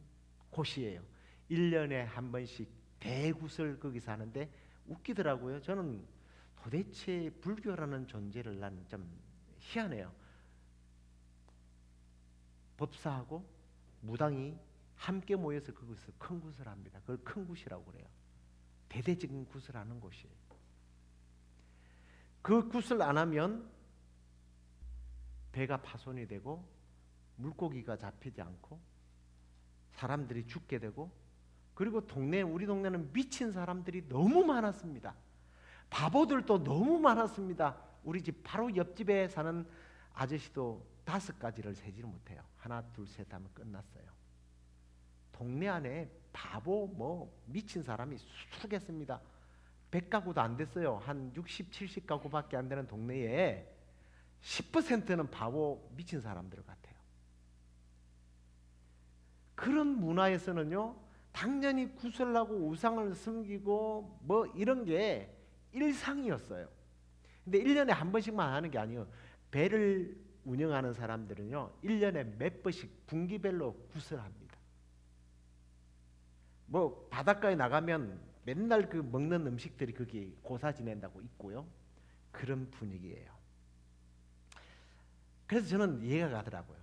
곳이에요. 1년에 한 번씩 대굿을 거기서 하는데 웃기더라고요. 저는 도대체 불교라는 존재를 나는 좀 희한해요. 법사하고 무당이 함께 모여서 그것을 큰 굿을 합니다. 그걸 큰 굿이라고 그래요. 대대적인 굿을 하는 곳이에요. 그 굿을 안 하면 배가 파손이 되고 물고기가 잡히지 않고 사람들이 죽게 되고, 그리고 우리 동네는 미친 사람들이 너무 많았습니다. 바보들도 너무 많았습니다. 우리 집 바로 옆집에 사는 아저씨도 5가지를 세지를 못해요. 하나 둘 셋 하면 끝났어요. 동네 안에 바보 미친 사람이 수두룩했습니다. 100가구도 안 됐어요. 한 60, 70가구밖에 안 되는 동네에 10%는 바보 미친 사람들 같아요. 그런 문화에서는요, 당연히 구슬하고 우상을 섬기고 뭐 이런 게 일상이었어요. 근데 1년에 한 번씩만 하는 게 아니에요. 배를 운영하는 사람들은요, 1년에 몇 번씩 분기별로 구슬합니다. 뭐 바닷가에 나가면 맨날 그 먹는 음식들이 거기 고사 지낸다고 있고요. 그런 분위기예요. 그래서 저는 이해가 가더라고요.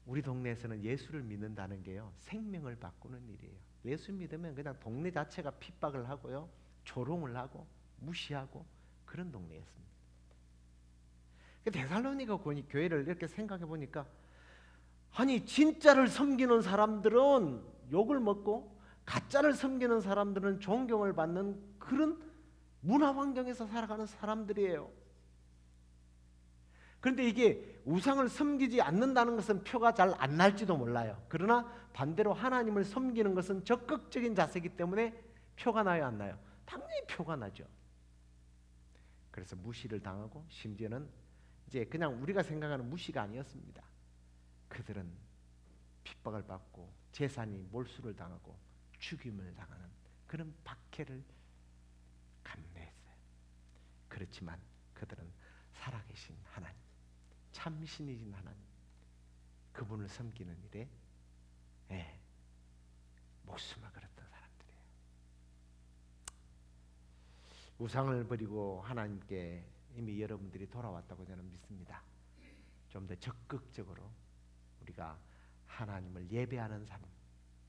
우리 동네에서는 예수를 믿는다는 게요, 생명을 바꾸는 일이에요. 예수 믿으면 그냥 동네 자체가 핍박을 하고요, 조롱을 하고 무시하고 그런 동네였습니다. 데살로니가 교회를 이렇게 생각해 보니까 아니 진짜를 섬기는 사람들은 욕을 먹고 가짜를 섬기는 사람들은 존경을 받는 그런 문화 환경에서 살아가는 사람들이에요. 그런데 이게 우상을 섬기지 않는다는 것은 표가 잘 안 날지도 몰라요. 그러나 반대로 하나님을 섬기는 것은 적극적인 자세이기 때문에 표가 나요, 안 나요? 당연히 표가 나죠. 그래서 무시를 당하고 심지어는 이제 그냥 우리가 생각하는 무시가 아니었습니다. 그들은 핍박을 받고 재산이 몰수를 당하고 죽임을 당하는 그런 박해를 감내했어요. 그렇지만 그들은 살아계신 하나님, 참신이신 하나님, 그분을 섬기는 일에 목숨을 걸었던 사람들이에요. 우상을 버리고 하나님께 이미 여러분들이 돌아왔다고 저는 믿습니다. 좀 더 적극적으로 우리가 하나님을 예배하는 삶,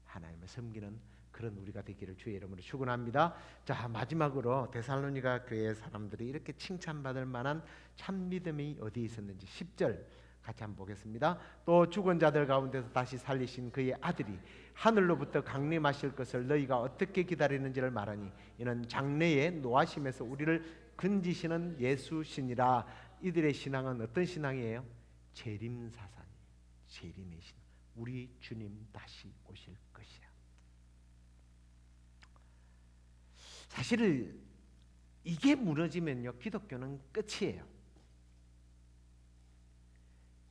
하나님을 섬기는 그런 우리가 되기를 주의 이름으로 축원합니다. 자, 마지막으로 데살로니가 교회 사람들이 이렇게 칭찬받을 만한 참 믿음이 어디에 있었는지 10절 같이 한번 보겠습니다. 또 죽은 자들 가운데서 다시 살리신 그의 아들이 하늘로부터 강림하실 것을 너희가 어떻게 기다리는지를 말하니 이는 장래에 노하심에서 우리를 건지시는 예수시니라. 이들의 신앙은 어떤 신앙이에요? 재림사상이에요. 재림의 신앙. 우리 주님 다시 오실 것이야. 사실 이게 무너지면요 기독교는 끝이에요.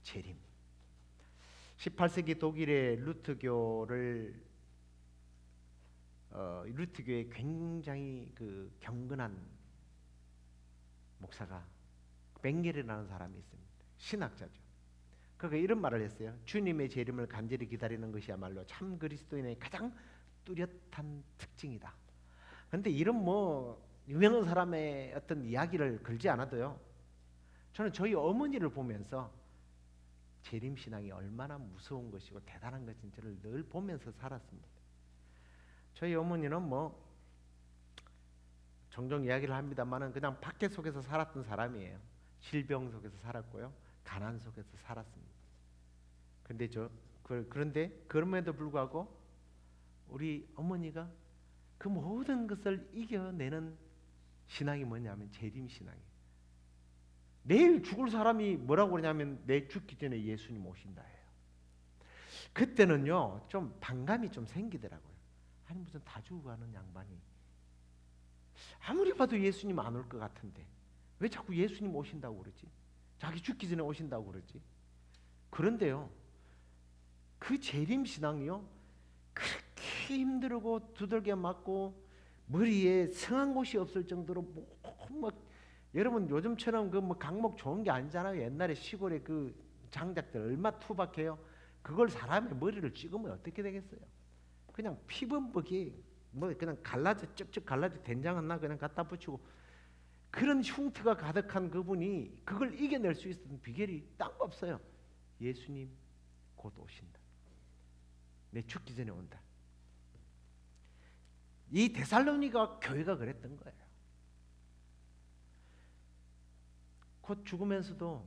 재림. 18세기 독일의 루트교의 굉장히 그 경건한 목사가 벵겔이라는 사람이 있습니다. 신학자죠. 그가 이런 말을 했어요. 주님의 재림을 간절히 기다리는 것이야말로 참 그리스도인의 가장 뚜렷한 특징이다. 그런데 이런 유명한 사람의 어떤 이야기를 걸지 않아도요, 저는 저희 어머니를 보면서 재림신앙이 얼마나 무서운 것이고 대단한 것인지를 늘 보면서 살았습니다. 저희 어머니는 종종 이야기를 합니다만은 그냥 박해 속에서 살았던 사람이에요. 질병 속에서 살았고요, 가난 속에서 살았습니다. 그런데 그럼에도 불구하고 우리 어머니가 그 모든 것을 이겨내는 신앙이 뭐냐면 재림신앙이에요. 내일 죽을 사람이 뭐라고 그러냐면 내 죽기 전에 예수님 오신다 해요. 그때는요 좀 반감이 좀 생기더라고요. 아니 무슨 다 죽고 가는 양반이 아무리 봐도 예수님 안 올 것 같은데 왜 자꾸 예수님 오신다고 그러지? 자기 죽기 전에 오신다고 그러지? 그런데요 그 재림신앙이요 그렇게 힘들고 두들겨 맞고 머리에 성한 곳이 없을 정도로 여러분 요즘처럼 강목 좋은 게 아니잖아요. 옛날에 시골에 그 장작들 얼마 투박해요. 그걸 사람의 머리를 찍으면 어떻게 되겠어요? 그냥 피범벅이 그냥 쭉쭉 갈라져 된장 하나 그냥 갖다 붙이고 그런 흉터가 가득한 그분이 그걸 이겨낼 수 있었던 비결이 딴 거 없어요. 예수님 곧 오신다. 내 죽기 전에 온다. 이 데살로니가 교회가 그랬던 거예요. 곧 죽으면서도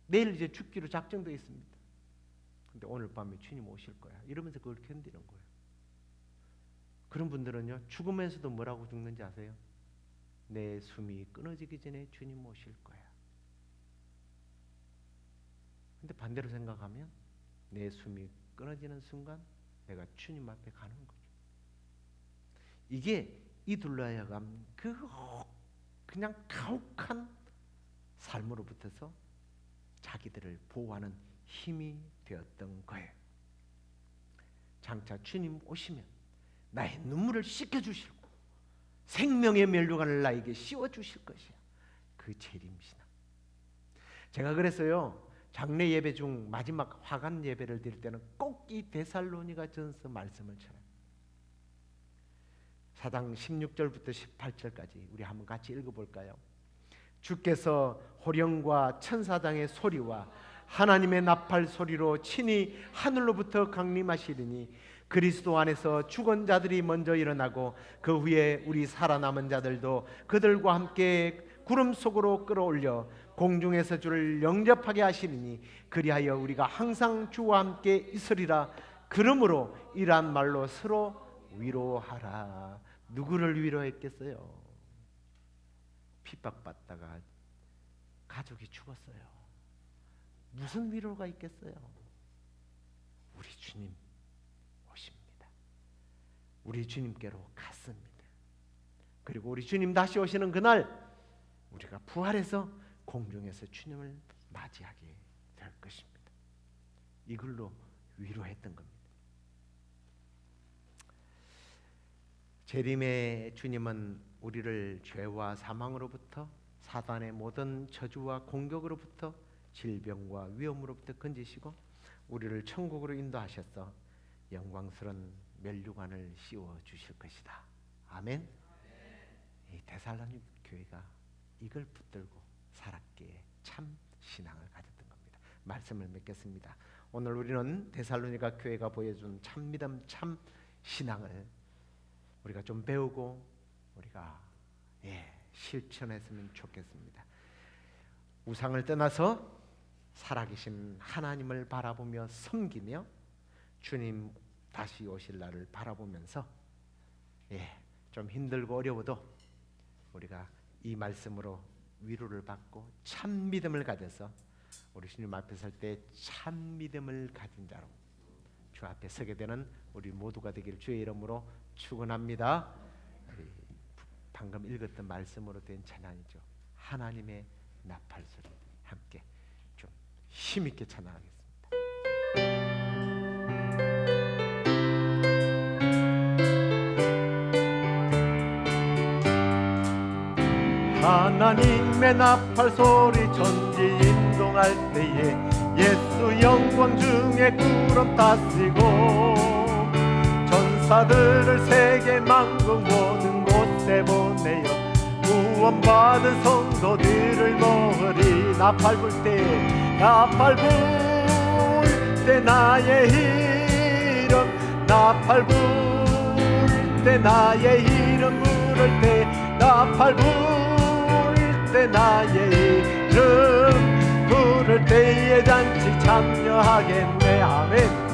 내일 이제 죽기로 작정되어 있습니다. 근데 오늘 밤에 주님 오실 거야. 이러면서 그걸 견디는 거예요. 그런 분들은요 죽으면서도 뭐라고 죽는지 아세요? 내 숨이 끊어지기 전에 주님 오실 거야. 근데 반대로 생각하면 내 숨이 끊어지는 순간 내가 주님 앞에 가는 거죠. 이게 이들로 하여금 그냥 가혹한 삶으로부터서 자기들을 보호하는 힘이 되었던 거예요. 장차 주님 오시면 나의 눈물을 씻겨주시고 생명의 면류관을 나에게 씌워주실 것이야. 그 재림신앙. 제가 그랬어요. 장례 예배 중 마지막 화관 예배를 드릴 때는 꼭 이 데살로니가 전서 말씀을 전해요. 4장 16절부터 18절까지 우리 한번 같이 읽어볼까요? 주께서 호령과 천사장의 소리와 하나님의 나팔 소리로 친히 하늘로부터 강림하시리니 그리스도 안에서 죽은 자들이 먼저 일어나고 그 후에 우리 살아남은 자들도 그들과 함께 구름 속으로 끌어올려 공중에서 주를 영접하게 하시리니 그리하여 우리가 항상 주와 함께 있으리라. 그러므로 이러한 말로 서로 위로하라. 누구를 위로했겠어요? 핍박받다가 가족이 죽었어요. 무슨 위로가 있겠어요? 우리 주님 오십니다. 우리 주님께로 갔습니다. 그리고 우리 주님 다시 오시는 그날 우리가 부활해서 공중에서 주님을 맞이하게 될 것입니다. 이걸로 위로했던 겁니다. 재림의 주님은 우리를 죄와 사망으로부터, 사단의 모든 저주와 공격으로부터, 질병과 위험으로부터 건지시고 우리를 천국으로 인도하셔서 영광스러운 멸류관을 씌워 주실 것이다. 아멘. 이 데살로니가 교회가 이걸 붙들고 살았기에 참 신앙을 가졌던 겁니다. 말씀을 맺겠습니다. 오늘 우리는 데살로니가 교회가 보여준 참 믿음, 참 신앙을 우리가 좀 배우고 우리가 실천했으면 좋겠습니다. 우상을 떠나서 살아계신 하나님을 바라보며 섬기며 주님 다시 오실 날을 바라보면서 좀 힘들고 어려워도 우리가 이 말씀으로 위로를 받고 참 믿음을 가져서 우리 주님 앞에 설 때 참 믿음을 가진 자로 주 앞에 서게 되는 우리 모두가 되길 주의 이름으로 축원합니다. 우리 방금 읽었던 말씀으로 된 찬양이죠. 하나님의 나팔소리 함께 좀 힘있게 찬양하겠습니다. 하나님의 나팔소리 천지 인동할 때에 예수 영광 중에 구름 타시고 전사들을 세계 만국 모든 곳에 보내어 구원받은 성도들을 모으리. 나팔 불 때 나팔 불 때 나의 이름 나팔 불 때 나의 이름 부를 때 나팔 불 때 나의 이름 부를 때에 잔치 참여하겠네. 아멘.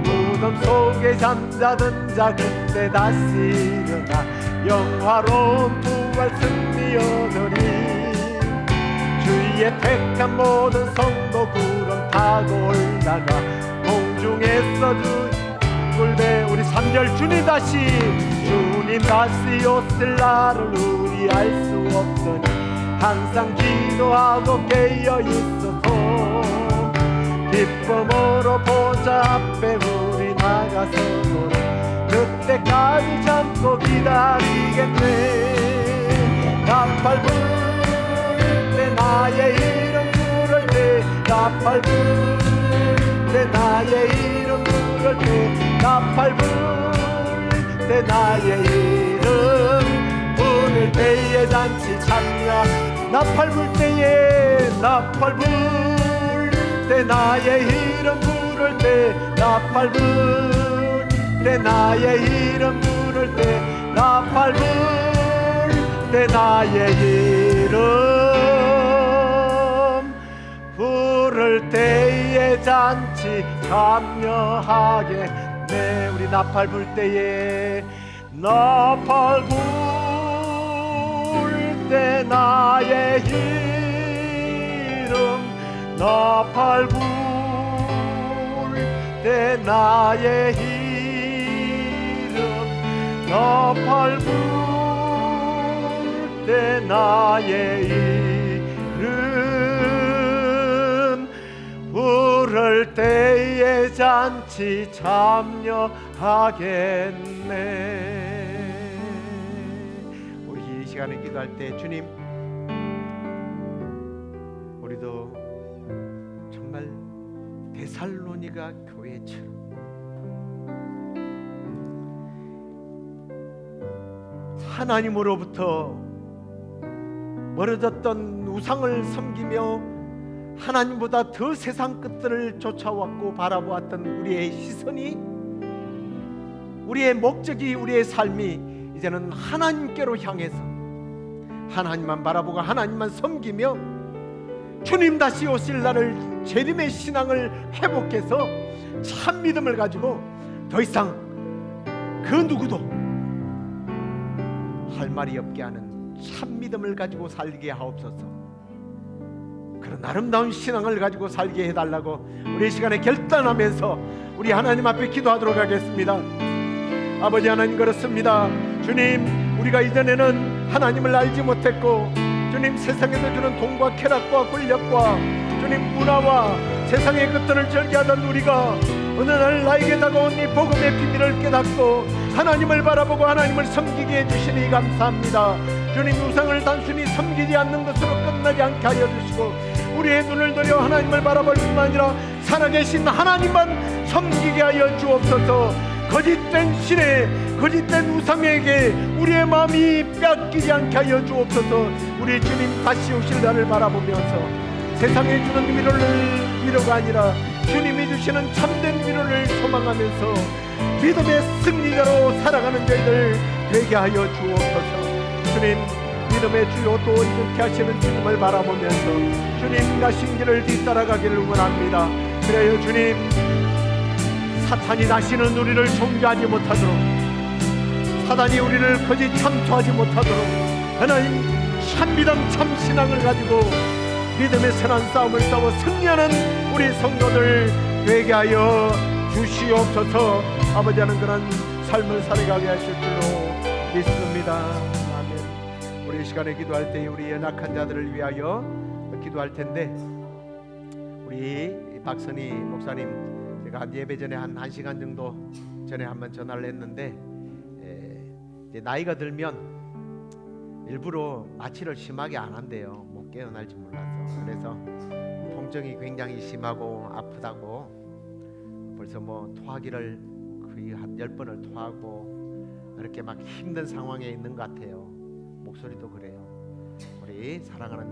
무덤 속에 잠자던 자 그때 다시 일어나 영화로운 부활 승리 얻으리. 주의 택한 모든 성도 구름 타고 올라가 공중에서 주 꿀배 우리 3절 주님 다시 오실 날을 우리 알 수 없으니 항상 기도하고 깨어 있어서 기쁨으로 보좌 앞에 우리 나가서 노래 그때까지 참고 기다리겠네. 나팔 불 때 나의 이름 부를 때 나팔 불 때 나의 이름 부를 때 나팔 불 때 나의 이름 부를 때에 잔치 참여. 나팔 불 때에 나팔 불 때 나의 이름 부를 때 나팔 불 때 나의 이름 부를 때 나팔 불 때 나의 이름 부를 때에 잔치 참여하겠네. 우리 나팔 불 때에 나팔 불 때 나의 이름 나팔 불 때 나의 이름 나팔 불 때 나의 이름 부를 때에 잔치 참여하겠네. 시간에 기도할 때 주님 우리도 정말 데살로니가 교회처럼 하나님으로부터 멀어졌던 우상을 섬기며 하나님보다 더 세상 끝들을 쫓아왔고 바라보았던 우리의 시선이 우리의 목적이 우리의 삶이 이제는 하나님께로 향해서 하나님만 바라보고 하나님만 섬기며 주님 다시 오실 날을 재림의 신앙을 회복해서 참 믿음을 가지고 더 이상 그 누구도 할 말이 없게 하는 참 믿음을 가지고 살게 하옵소서. 그런 아름다운 신앙을 가지고 살게 해달라고 우리 이 시간에 결단하면서 우리 하나님 앞에 기도하도록 하겠습니다. 아버지 하나님, 그렇습니다. 주님, 우리가 이전에는 하나님을 알지 못했고 주님, 세상에서 주는 돈과 쾌락과 권력과 주님 문화와 세상의 것들을 즐겨하던 우리가 어느 날 나에게 다가온 이 복음의 비밀을 깨닫고 하나님을 바라보고 하나님을 섬기게 해주시니 감사합니다. 주님, 우상을 단순히 섬기지 않는 것으로 끝나지 않게 하여 주시고 우리의 눈을 들여 하나님을 바라볼 뿐만 아니라 살아계신 하나님만 섬기게 하여 주옵소서. 거짓된 신에, 거짓된 우상에게 우리의 마음이 뺏기지 않게 하여 주옵소서. 우리 주님 다시 오실 날을 바라보면서 세상에 주는 위로가 아니라 주님이 주시는 참된 위로를 소망하면서 믿음의 승리자로 살아가는 저희들 되게 하여 주옵소서. 주님, 믿음의 주요 또 온전케 하시는 주님을 바라보면서 주님 가신 길을 뒤따라가기를 원합니다. 그래요 주님, 사탄이 다시는 우리를 종교하지 못하도록, 사단이 우리를 거짓 참소하지 못하도록 하나님 참 믿음 참 신앙을 가지고 믿음의 선한 싸움을 싸워 승리하는 우리 성도들 되게 하여 주시옵소서. 아버지 하는 그런 삶을 살아가게 하실 줄로 믿습니다. 아멘. 우리 이 시간에 기도할 때 우리 연약한 자들을 위하여 기도할 텐데, 우리 박선희 목사님, 제가 한 예배 전에 한 1시간 정도 전에 한번 전화를 했는데 이제 나이가 들면 일부러 마취를 심하게 안 한대요. 못 깨어날지 몰라서. 그래서 통증이 굉장히 심하고 아프다고, 벌써 뭐 토하기를 거의 한 10번을 토하고 이렇게 막 힘든 상황에 있는 것 같아요. 목소리도 그래요. 우리 사랑하는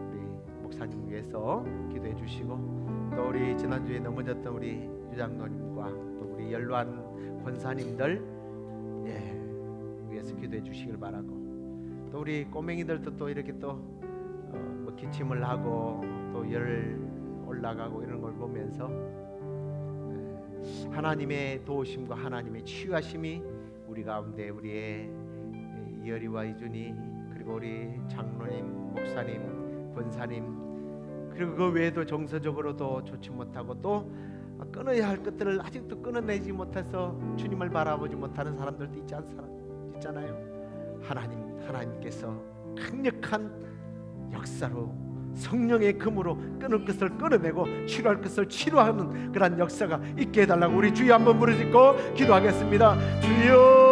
우리 목사님 위해서 기도해 주시고, 또 우리 지난주에 넘어졌던 우리 유장로님과 또 우리 연로한 권사님들 위해서 기도해 주시길 바라고, 또 우리 꼬맹이들도 또 이렇게 또 뭐 기침을 하고 또 열 올라가고 이런 걸 보면서 하나님의 도우심과 하나님의 치유하심이 우리 가운데, 우리의 이열이와 이준이, 그리고 우리 장로님, 목사님, 권사님, 그리고 그 외에도 정서적으로도 좋지 못하고 또 끊어야 할 것들을 아직도 끊어내지 못해서 주님을 바라보지 못하는 사람들도 있잖아요. 하나님께서 강력한 역사로 성령의 금으로 끊을 것을 끊어내고 치료할 것을 치료하는 그런 역사가 있게 해달라고 우리 주여 한번 부르짖고 기도하겠습니다. 주여,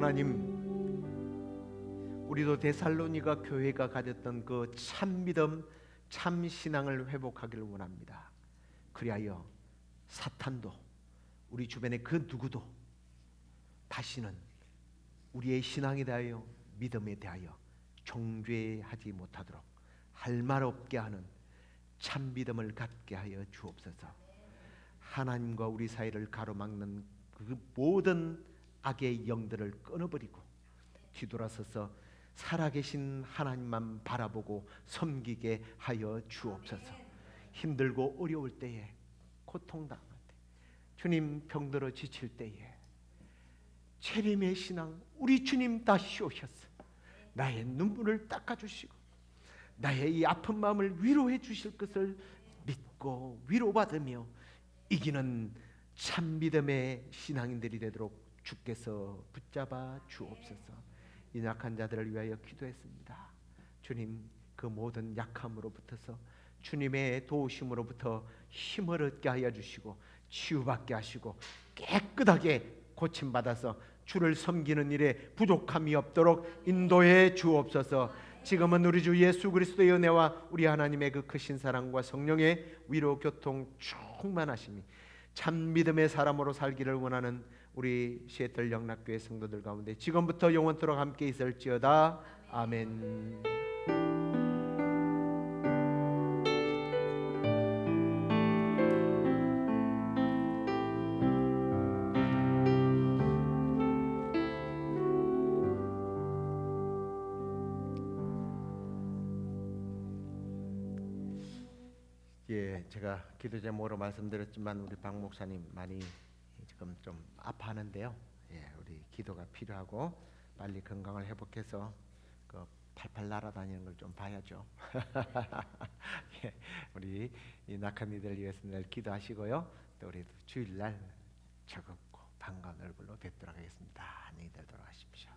하나님, 우리도 데살로니가 교회가 가졌던 그 참 믿음, 참 신앙을 회복하기를 원합니다. 그리하여 사탄도 우리 주변의 그 누구도 다시는 우리의 신앙에 대하여, 믿음에 대하여 정죄하지 못하도록 할 말 없게 하는 참 믿음을 갖게 하여 주옵소서. 하나님과 우리 사이를 가로막는 그 모든 악의 영들을 끊어버리고 뒤돌아서서 살아계신 하나님만 바라보고 섬기게 하여 주옵소서. 힘들고 어려울 때에, 고통당할 때, 주님 병들어 지칠 때에 재림의 신앙, 우리 주님 다시 오셔서 나의 눈물을 닦아주시고 나의 이 아픈 마음을 위로해 주실 것을 믿고 위로받으며 이기는 참 믿음의 신앙인들이 되도록 주께서 붙잡아 주옵소서. 이 약한 자들을 위하여 기도했습니다. 주님, 그 모든 약함으로부터서 주님의 도우심으로부터 힘을 얻게 하여 주시고 치유받게 하시고 깨끗하게 고침받아서 주를 섬기는 일에 부족함이 없도록 인도해 주옵소서. 지금은 우리 주 예수 그리스도의 은혜와 우리 하나님의 그 크신 사랑과 성령의 위로 교통 충만하심이 참 믿음의 사람으로 살기를 원하는 우리 시애틀 영락교회 성도들 가운데 지금부터 영원토록 함께 있을지어다. 아멘. 예, 제가 기도 제목으로 말씀드렸지만 우리 박 목사님 많이 지금 좀 아파하는데요. 예, 우리 기도가 필요하고 빨리 건강을 회복해서 그 팔팔 날아다니는 걸 좀 봐야죠. 예, 우리 이 낙한 이들 위해서 늘 기도하시고요. 또 우리 주일날 즐겁고 반가운 얼굴로 뵙도록 하겠습니다. 안녕히 들도록 하십시오.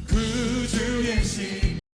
그 주의 신